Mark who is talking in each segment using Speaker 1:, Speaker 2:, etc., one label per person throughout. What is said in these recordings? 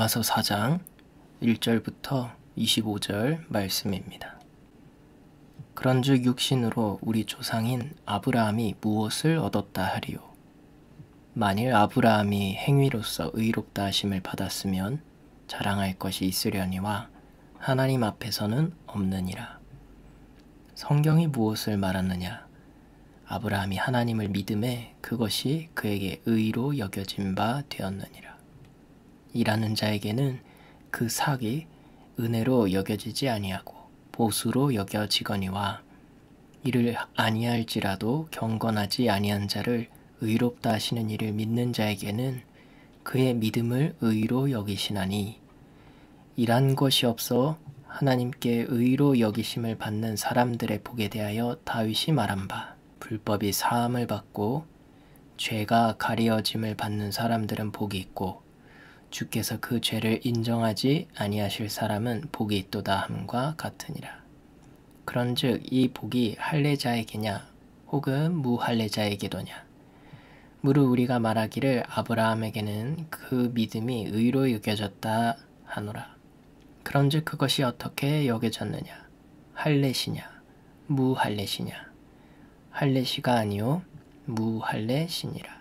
Speaker 1: 로마서 4장 1절부터 25절 말씀입니다. 그런즉 육신으로 우리 조상인 아브라함이 무엇을 얻었다 하리요? 만일 아브라함이 행위로서 의롭다 하심을 받았으면 자랑할 것이 있으려니와 하나님 앞에서는 없느니라. 성경이 무엇을 말하느냐? 아브라함이 하나님을 믿음에 그것이 그에게 의로 여겨진 바 되었느니라. 일하는 자에게는 그 삭이 은혜로 여겨지지 아니하고 보수로 여겨지거니와 이를 아니할지라도 경건하지 아니한 자를 의롭다 하시는 이를 믿는 자에게는 그의 믿음을 의로 여기시나니, 일한 것이 없어 하나님께 의로 여기심을 받는 사람들의 복에 대하여 다윗이 말한 바, 불법이 사함을 받고 죄가 가리어짐을 받는 사람들은 복이 있고 주께서 그 죄를 인정하지 아니하실 사람은 복이 있도다 함과 같으니라. 그런즉 이 복이 할례자에게냐 혹은 무할례자에게도냐? 무릇 우리가 말하기를 아브라함에게는 그 믿음이 의로 여겨졌다 하노라. 그런즉 그것이 어떻게 여겨졌느냐? 할례시냐 무할례시냐? 할례시가 아니요 무할례시니라.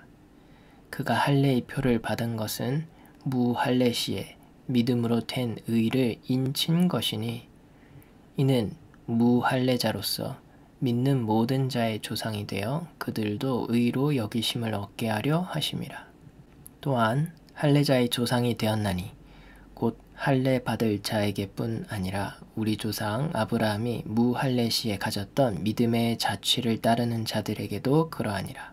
Speaker 1: 그가 할례의 표를 받은 것은 무할례시에 믿음으로 된 의를 인친 것이니, 이는 무할례자로서 믿는 모든 자의 조상이 되어 그들도 의로 여기심을 얻게 하려 하심이라. 또한 할례자의 조상이 되었나니 곧 할례 받을 자에게뿐 아니라 우리 조상 아브라함이 무할례시에 가졌던 믿음의 자취를 따르는 자들에게도 그러하니라.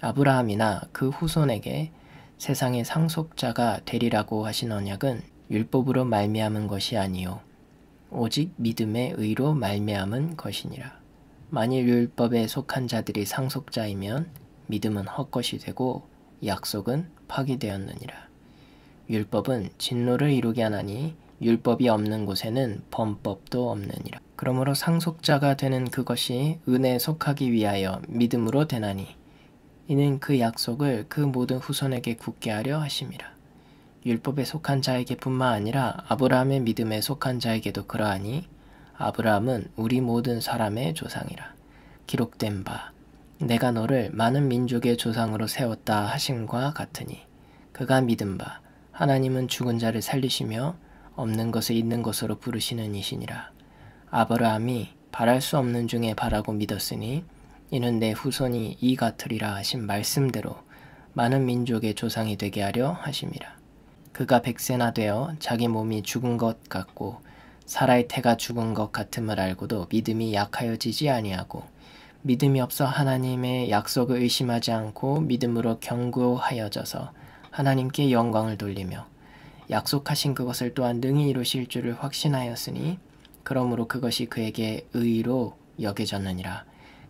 Speaker 1: 아브라함이나 그 후손에게 세상의 상속자가 되리라고 하신 언약은 율법으로 말미암은 것이 아니요 오직 믿음의 의로 말미암은 것이니라. 만일 율법에 속한 자들이 상속자이면 믿음은 헛것이 되고 약속은 파기되었느니라. 율법은 진노를 이루게 하나니 율법이 없는 곳에는 범법도 없느니라. 그러므로 상속자가 되는 그것이 은혜에 속하기 위하여 믿음으로 되나니, 이는 그 약속을 그 모든 후손에게 굳게 하려 하심이라. 율법에 속한 자에게 뿐만 아니라 아브라함의 믿음에 속한 자에게도 그러하니, 아브라함은 우리 모든 사람의 조상이라. 기록된 바 내가 너를 많은 민족의 조상으로 세웠다 하심과 같으니, 그가 믿은 바 하나님은 죽은 자를 살리시며 없는 것을 있는 것으로 부르시는 이시니라. 아브라함이 바랄 수 없는 중에 바라고 믿었으니 이는 내 후손이 이 같으리라 하신 말씀대로 많은 민족의 조상이 되게 하려 하심이라. 그가 100세나 되어 자기 몸이 죽은 것 같고 사라의 태가 죽은 것 같음을 알고도 믿음이 약하여지지 아니하고 믿음이 없어 하나님의 약속을 의심하지 않고 믿음으로 견고하여져서 하나님께 영광을 돌리며 약속하신 그것을 또한 능히 이루실 줄을 확신하였으니, 그러므로 그것이 그에게 의로 여겨졌느니라.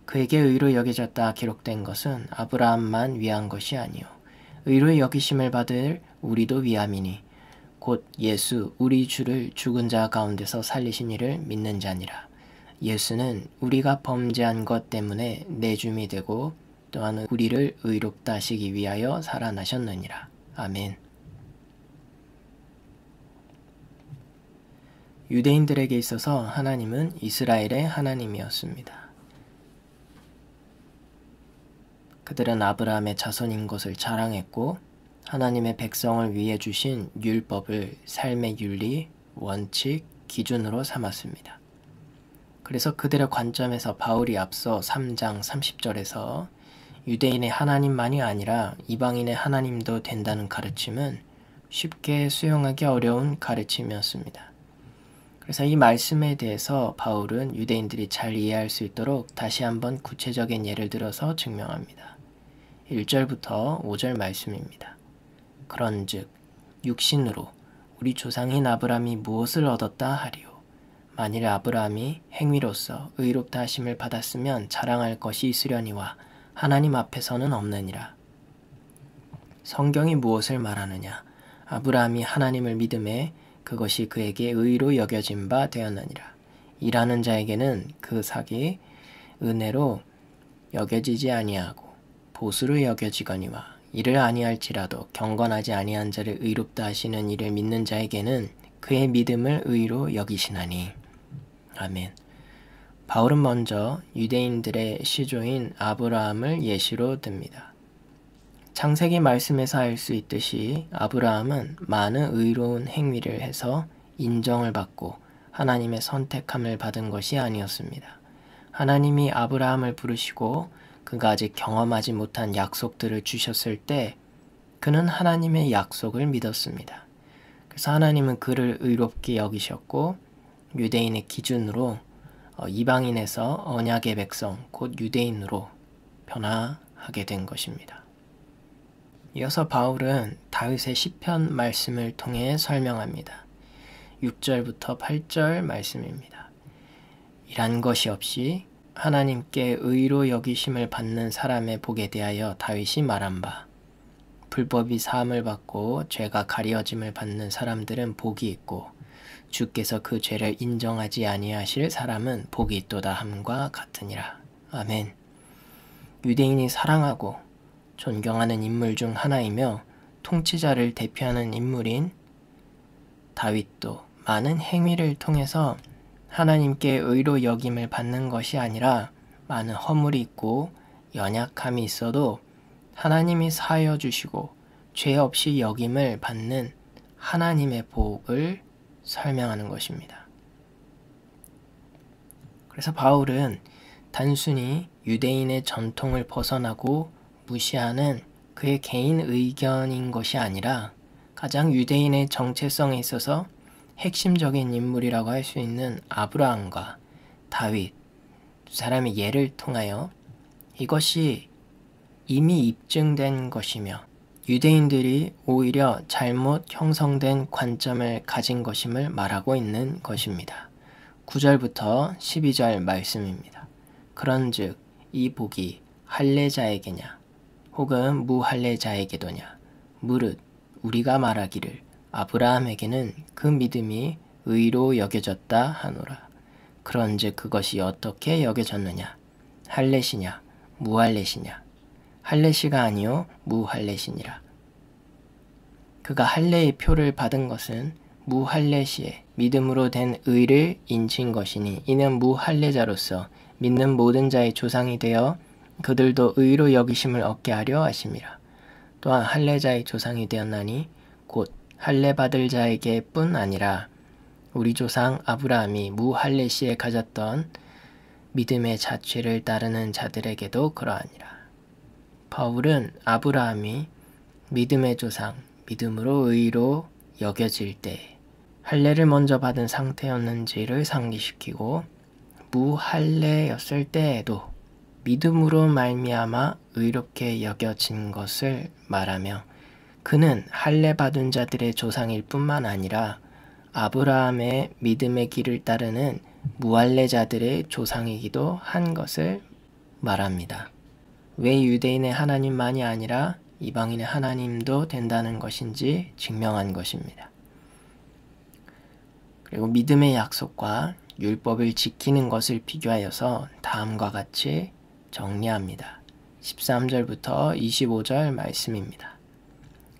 Speaker 1: 그에게 의로 여겨졌다 기록된 것은 아브라함만 위한 것이 아니요 의로 여기심을 받을 우리도 위함이니 곧 예수 우리 주를 죽은 자 가운데서 살리신 이를 믿는 자니라. 예수는 우리가 범죄한 것 때문에 내줌이 되고 또한 우리를 의롭다 하시기 위하여 살아나셨느니라. 아멘. 유대인들에게 있어서 하나님은 이스라엘의 하나님이었습니다. 그들은 아브라함의 자손인 것을 자랑했고 하나님의 백성을 위해 주신 율법을 삶의 윤리, 원칙, 기준으로 삼았습니다. 그래서 그들의 관점에서 바울이 앞서 3장 30절에서 유대인의 하나님만이 아니라 이방인의 하나님도 된다는 가르침은 쉽게 수용하기 어려운 가르침이었습니다. 그래서 이 말씀에 대해서 바울은 유대인들이 잘 이해할 수 있도록 다시 한번 구체적인 예를 들어서 증명합니다. 1절부터 5절 말씀입니다. 그런즉 육신으로 우리 조상인 아브라함이 무엇을 얻었다 하리요? 만일 아브라함이 행위로서 의롭다 하심을 받았으면 자랑할 것이 있으려니와 하나님 앞에서는 없느니라. 성경이 무엇을 말하느냐? 아브라함이 하나님을 믿음에 그것이 그에게 의로 여겨진 바 되었느니라. 일하는 자에게는 그 삭이 은혜로 여겨지지 아니하고 보수로 여겨지거니와 이를 아니할지라도 경건하지 아니한 자를 의롭다 하시는 이를 믿는 자에게는 그의 믿음을 의로 여기시나니. 아멘. 바울은 먼저 유대인들의 시조인 아브라함을 예시로 듭니다. 창세기 말씀에서 알 수 있듯이 아브라함은 많은 의로운 행위를 해서 인정을 받고 하나님의 선택함을 받은 것이 아니었습니다. 하나님이 아브라함을 부르시고 그가 아직 경험하지 못한 약속들을 주셨을 때 그는 하나님의 약속을 믿었습니다. 그래서 하나님은 그를 의롭게 여기셨고 유대인의 기준으로 이방인에서 언약의 백성 곧 유대인으로 변화하게 된 것입니다. 이어서 바울은 다윗의 시편 말씀을 통해 설명합니다. 6절부터 8절 말씀입니다. 이란 것이 없이 하나님께 의로 여기심을 받는 사람의 복에 대하여 다윗이 말한 바, 불법이 사함을 받고 죄가 가려짐을 받는 사람들은 복이 있고 주께서 그 죄를 인정하지 아니하실 사람은 복이 있도다 함과 같으니라. 아멘. 유대인이 사랑하고 존경하는 인물 중 하나이며 통치자를 대표하는 인물인 다윗도 많은 행위를 통해서 하나님께 의로 여김을 받는 것이 아니라 많은 허물이 있고 연약함이 있어도 하나님이 사하여 주시고 죄 없이 여김을 받는 하나님의 복을 설명하는 것입니다. 그래서 바울은 단순히 유대인의 전통을 벗어나고 무시하는 그의 개인 의견인 것이 아니라 가장 유대인의 정체성에 있어서 핵심적인 인물이라고 할 수 있는 아브라함과 다윗 두 사람의 예를 통하여 이것이 이미 입증된 것이며 유대인들이 오히려 잘못 형성된 관점을 가진 것임을 말하고 있는 것입니다. 9절부터 12절 말씀입니다. 그런즉 이 복이 할례자에게냐 혹은 무할례자에게도냐 무릇 우리가 말하기를 아브라함에게는 그 믿음이 의로 여겨졌다 하노라. 그런즉 그것이 어떻게 여겨졌느냐 할례시냐 무할례시냐 할례시가 아니요 무할례시니라. 그가 할례의 표를 받은 것은 무할례시에 믿음으로 된 의를 인친 것이니 이는 무할례자로서 믿는 모든 자의 조상이 되어 그들도 의로 여기심을 얻게 하려 하심이라. 또한 할례자의 조상이 되었나니 곧 할례 받을 자에게 뿐 아니라 우리 조상 아브라함이 무할례시에 가졌던 믿음의 자취를 따르는 자들에게도 그러하니라. 바울은 아브라함이 믿음의 조상, 믿음으로 의로 여겨질 때 할례를 먼저 받은 상태였는지를 상기시키고 무할례였을 때에도 믿음으로 말미암아 의롭게 여겨진 것을 말하며 그는 할례 받은 자들의 조상일 뿐만 아니라 아브라함의 믿음의 길을 따르는 무할례자들의 조상이기도 한 것을 말합니다. 왜 유대인의 하나님만이 아니라 이방인의 하나님도 된다는 것인지 증명한 것입니다. 그리고 믿음의 약속과 율법을 지키는 것을 비교하여서 다음과 같이 정리합니다. 13절부터 25절 말씀입니다.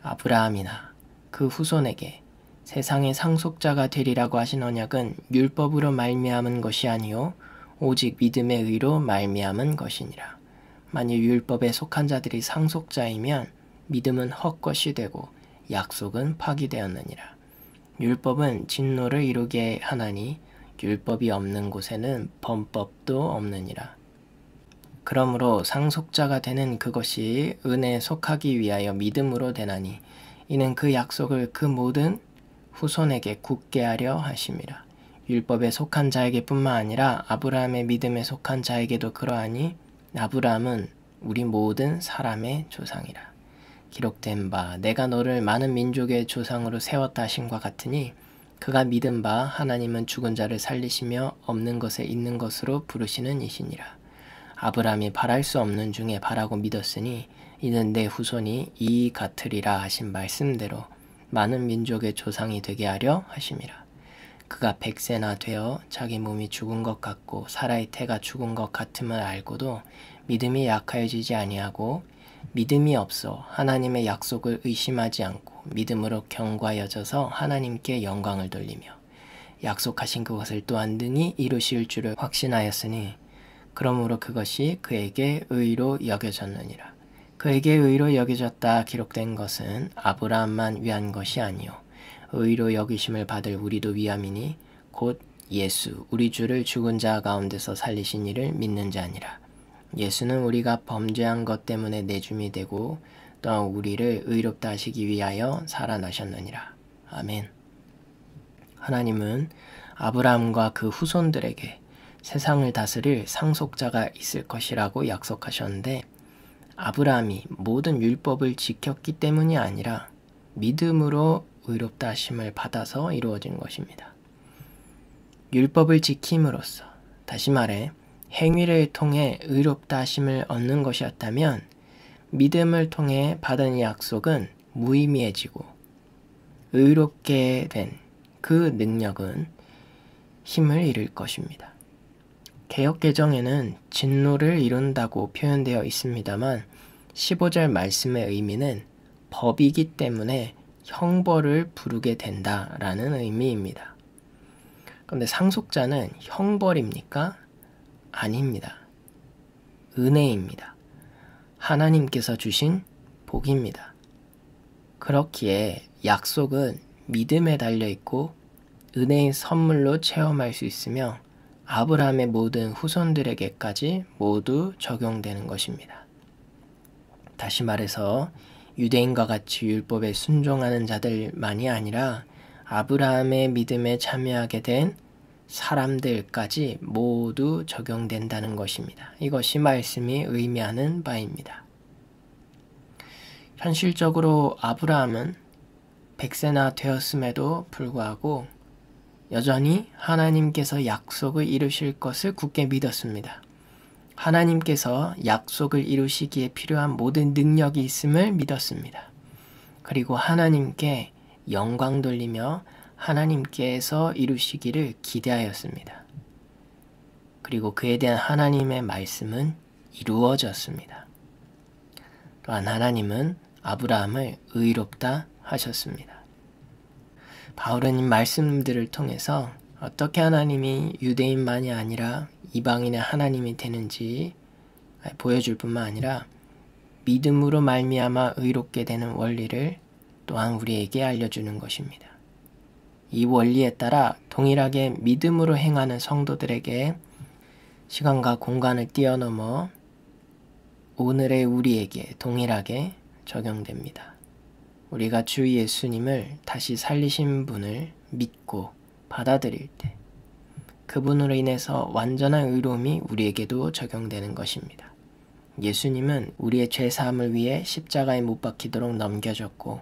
Speaker 1: 아브라함이나 그 후손에게 세상의 상속자가 되리라고 하신 언약은 율법으로 말미암은 것이 아니요 오직 믿음의 의로 말미암은 것이니라. 만일 율법에 속한 자들이 상속자이면 믿음은 헛것이 되고 약속은 파기되었느니라. 율법은 진노를 이루게 하나니 율법이 없는 곳에는 범법도 없느니라. 그러므로 상속자가 되는 그것이 은혜에 속하기 위하여 믿음으로 되나니 이는 그 약속을 그 모든 후손에게 굳게 하려 하심이라. 율법에 속한 자에게 뿐만 아니라 아브라함의 믿음에 속한 자에게도 그러하니 아브라함은 우리 모든 사람의 조상이라. 기록된 바 내가 너를 많은 민족의 조상으로 세웠다 하심과 같으니 그가 믿은 바 하나님은 죽은 자를 살리시며 없는 것에 있는 것으로 부르시는 이시니라. 아브라함이 바랄 수 없는 중에 바라고 믿었으니 이는 내 후손이 이 같으리라 하신 말씀대로 많은 민족의 조상이 되게 하려 하심이라. 그가 100세나 되어 자기 몸이 죽은 것 같고 사라의 태가 죽은 것 같음을 알고도 믿음이 약하여지지 아니하고 믿음이 없어 하나님의 약속을 의심하지 않고 믿음으로 경과여져서 하나님께 영광을 돌리며 약속하신 그것을 또한 능히 이루실 줄을 확신하였으니 그러므로 그것이 그에게 의로 여겨졌느니라. 그에게 의로 여겨졌다 기록된 것은 아브라함만 위한 것이 아니요 의로 여기심을 받을 우리도 위함이니 곧 예수 우리 주를 죽은 자 가운데서 살리신 이를 믿는 자니라. 예수는 우리가 범죄한 것 때문에 내줌이 되고 또한 우리를 의롭다 하시기 위하여 살아나셨느니라. 아멘. 하나님은 아브라함과 그 후손들에게 세상을 다스릴 상속자가 있을 것이라고 약속하셨는데 아브라함이 모든 율법을 지켰기 때문이 아니라 믿음으로 의롭다 하심을 받아서 이루어진 것입니다. 율법을 지킴으로써, 다시 말해 행위를 통해 의롭다 하심을 얻는 것이었다면 믿음을 통해 받은 약속은 무의미해지고 의롭게 된 그 능력은 힘을 잃을 것입니다. 개역개정에는 진노를 이룬다고 표현되어 있습니다만 15절 말씀의 의미는 법이기 때문에 형벌을 부르게 된다라는 의미입니다. 그런데 상속자는 형벌입니까? 아닙니다. 은혜입니다. 하나님께서 주신 복입니다. 그렇기에 약속은 믿음에 달려있고 은혜의 선물로 체험할 수 있으며 아브라함의 모든 후손들에게까지 모두 적용되는 것입니다. 다시 말해서 유대인과 같이 율법에 순종하는 자들만이 아니라 아브라함의 믿음에 참여하게 된 사람들까지 모두 적용된다는 것입니다. 이것이 말씀이 의미하는 바입니다. 현실적으로 아브라함은 100세나 되었음에도 불구하고 여전히 하나님께서 약속을 이루실 것을 굳게 믿었습니다. 하나님께서 약속을 이루시기에 필요한 모든 능력이 있음을 믿었습니다. 그리고 하나님께 영광 돌리며 하나님께서 이루시기를 기대하였습니다. 그리고 그에 대한 하나님의 말씀은 이루어졌습니다. 또한 하나님은 아브라함을 의롭다 하셨습니다. 바울은 이 말씀들을 통해서 어떻게 하나님이 유대인만이 아니라 이방인의 하나님이 되는지 보여줄 뿐만 아니라 믿음으로 말미암아 의롭게 되는 원리를 또한 우리에게 알려주는 것입니다. 이 원리에 따라 동일하게 믿음으로 행하는 성도들에게 시간과 공간을 뛰어넘어 오늘의 우리에게 동일하게 적용됩니다. 우리가 주 예수님을 다시 살리신 분을 믿고 받아들일 때 그분으로 인해서 완전한 의로움이 우리에게도 적용되는 것입니다. 예수님은 우리의 죄사함을 위해 십자가에 못 박히도록 넘겨졌고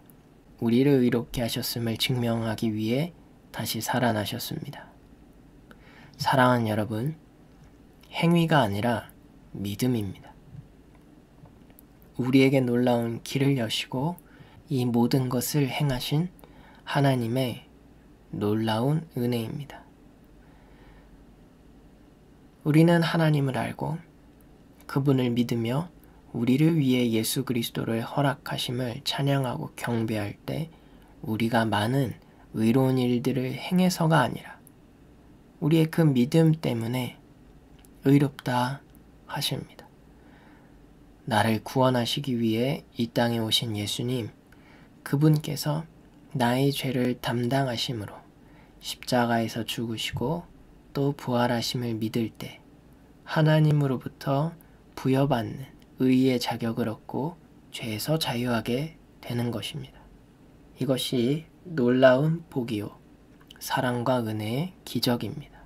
Speaker 1: 우리를 의롭게 하셨음을 증명하기 위해 다시 살아나셨습니다. 사랑하는 여러분, 행위가 아니라 믿음입니다. 우리에게 놀라운 길을 여시고 이 모든 것을 행하신 하나님의 놀라운 은혜입니다. 우리는 하나님을 알고 그분을 믿으며 우리를 위해 예수 그리스도를 허락하심을 찬양하고 경배할 때 우리가 많은 의로운 일들을 행해서가 아니라 우리의 그 믿음 때문에 의롭다 하십니다. 나를 구원하시기 위해 이 땅에 오신 예수님, 그분께서 나의 죄를 담당하심으로 십자가에서 죽으시고 또 부활하심을 믿을 때 하나님으로부터 부여받는 의의 자격을 얻고 죄에서 자유하게 되는 것입니다. 이것이 놀라운 복이요 사랑과 은혜의 기적입니다.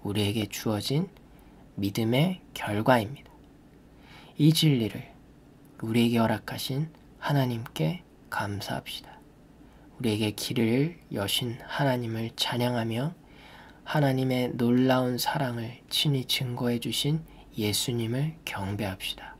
Speaker 1: 우리에게 주어진 믿음의 결과입니다. 이 진리를 우리에게 허락하신 하나님께 감사합시다. 우리에게 길을 여신 하나님을 찬양하며 하나님의 놀라운 사랑을 친히 증거해 주신 예수님을 경배합시다.